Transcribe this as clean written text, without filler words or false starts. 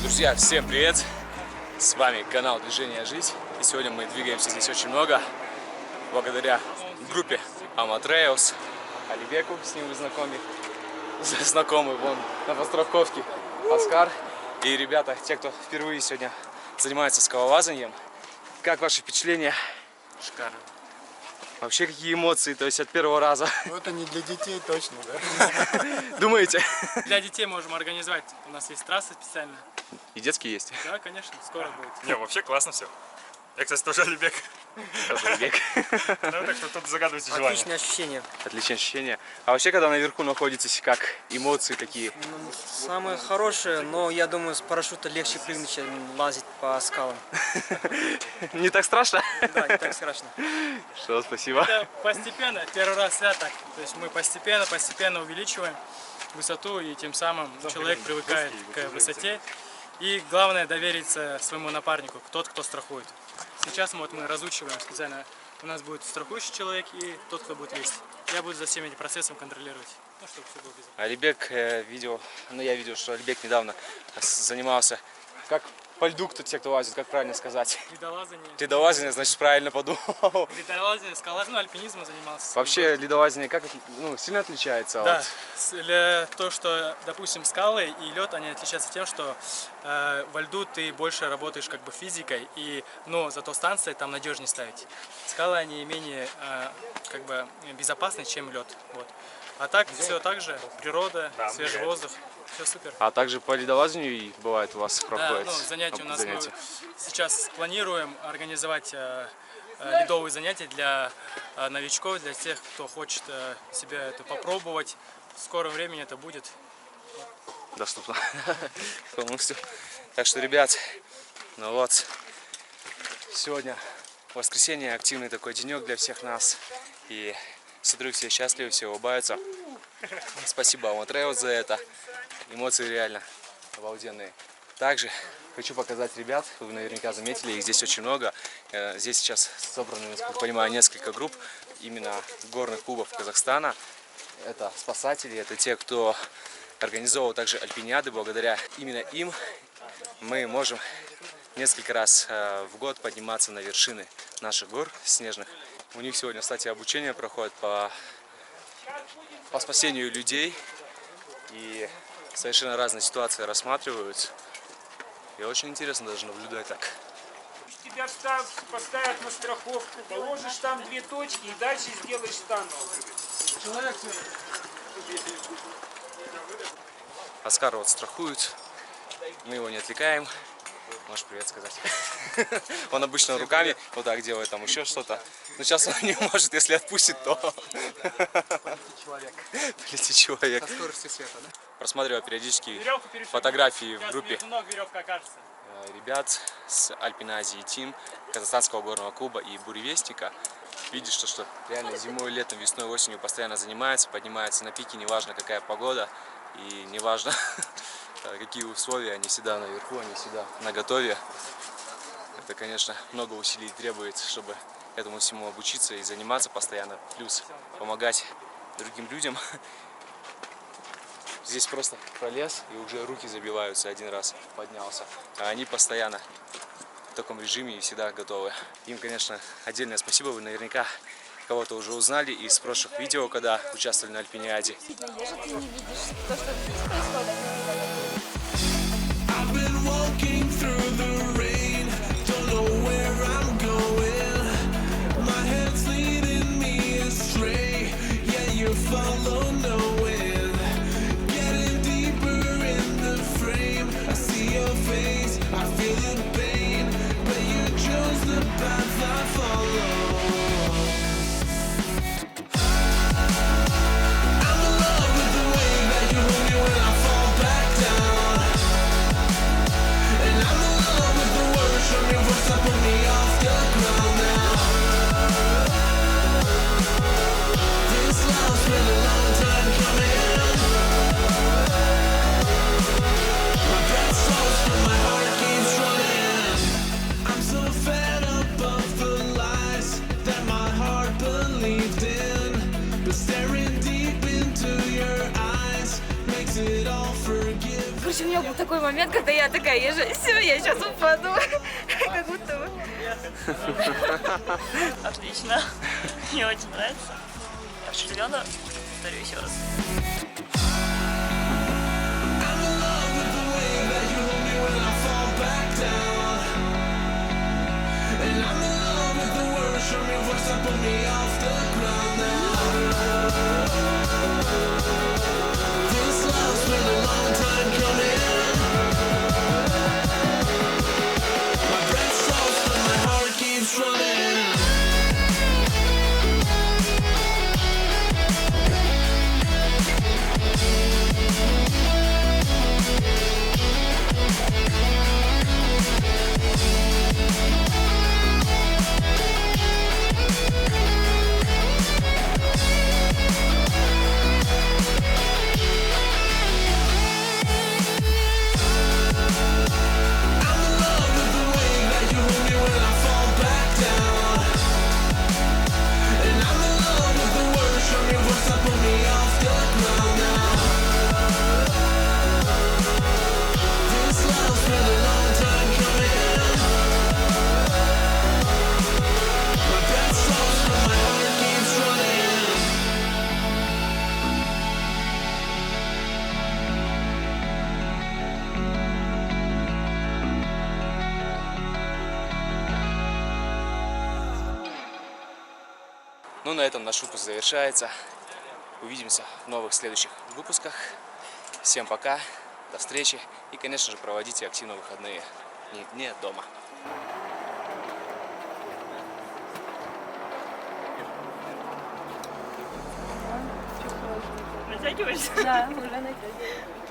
Друзья, всем привет! С вами канал Движение Жить. И сегодня мы двигаемся здесь очень много. Благодаря группе Аматреус, Алибеку, с ним вы знакомы, вон на подстраховке Оскар. И ребята, те, кто впервые сегодня занимается скалолазанием, как ваши впечатления? Шикарно. Вообще какие эмоции, то есть от первого раза? Ну это не для детей точно, да? Думаете? Для детей можем организовать. У нас есть трасса специально. И детские есть? Да, конечно, скоро будет. Не, вообще классно все. Я, кстати, тоже Алибек. Алибек. Ну, так что тут загадывайте желание. Отличное ощущение. Отличное ощущение. А вообще, когда наверху находитесь, как эмоции такие? Самое хорошее, но я думаю, с парашюта легче прыгнуть, чем лазить по скалам. Не так страшно? Да, не так страшно. Что, спасибо. Это постепенно, первый раз свято. То есть мы постепенно увеличиваем высоту, и тем самым человек привыкает к высоте. И главное довериться своему напарнику, тот, кто страхует. Сейчас мы разучиваем специально. У нас будет страхующий человек и тот, кто будет вести. Я буду за всем этим процессом контролировать, ну, чтобы все было безопасно. Алибек я видел, что Алибек недавно занимался, как по льду те, кто лазит, как правильно сказать? Ледолазание. Ледолазание, значит, правильно подумал. Ледолазание, скалолазание, альпинизмом занимался. Вообще ледолазание как сильно отличается? Да, то, что, допустим, скалы и лед, они отличаются тем, что во льду ты больше работаешь как бы физикой, но зато станции там надежнее ставить. Скалы, они менее как бы безопасны, чем лед. Вот. А так все так же, природа, свежий воздух, все супер. А также по ледолазанию и бывает у вас проходит? Да, занятия у нас мы сейчас планируем организовать ледовые занятия для новичков, для тех, кто хочет себя это попробовать. В скором времени это будет доступно полностью. Так что, ребят, ну вот, сегодня воскресенье, активный такой денек для всех нас. И смотрю, все счастливы, все улыбаются. Спасибо Аматреус за это. Эмоции реально обалденные. Также хочу показать ребят, вы наверняка заметили, их здесь очень много. Здесь сейчас собраны, насколько я понимаю, несколько групп именно горных клубов Казахстана. Это спасатели, это те, кто организовывал также альпиниады. Благодаря именно им мы можем несколько раз в год подниматься на вершины наших гор снежных. У них сегодня, кстати, обучение проходит по спасению людей. И совершенно разные ситуации рассматриваются. И очень интересно даже наблюдать так. Тебя поставят на страховку, положишь там 2 точки и дальше сделаешь штангу. Оскар вот страхует, мы его не отвлекаем. Можешь привет сказать. Он обычно руками вот так делает, там еще что-то. Но сейчас он не может, если отпустит, то... Полетит человек. Со скоростью света, да? Просматриваю периодически фотографии в группе окажется. ребят с Альпина Азии Тим, Казахстанского горного клуба и Буревестника. Видишь, что реально зимой, летом, весной, осенью постоянно занимается, поднимается на пике, неважно какая погода и неважно какие условия, они всегда наверху, они всегда наготове. Это, конечно, много усилий требует, чтобы этому всему обучиться и заниматься постоянно, плюс помогать другим людям. Здесь просто пролез и уже руки забиваются, один раз поднялся. А они постоянно в таком режиме и всегда готовы. Им, конечно, отдельное спасибо. Вы наверняка кого-то уже узнали из прошлых видео, когда участвовали на Альпиниаде. Ты не видишь то, что здесь происходит. Короче, у меня был такой момент, когда я такая езжу, все, я сейчас упаду. Как будто бы. Отлично. Мне очень нравится. Определенно, повторю еще раз. Ну, на этом наш выпуск завершается. Увидимся в новых следующих выпусках. Всем пока, до встречи. И, конечно же, проводите активно выходные. Не дома. Натягиваешься? Да, уже натягиваю.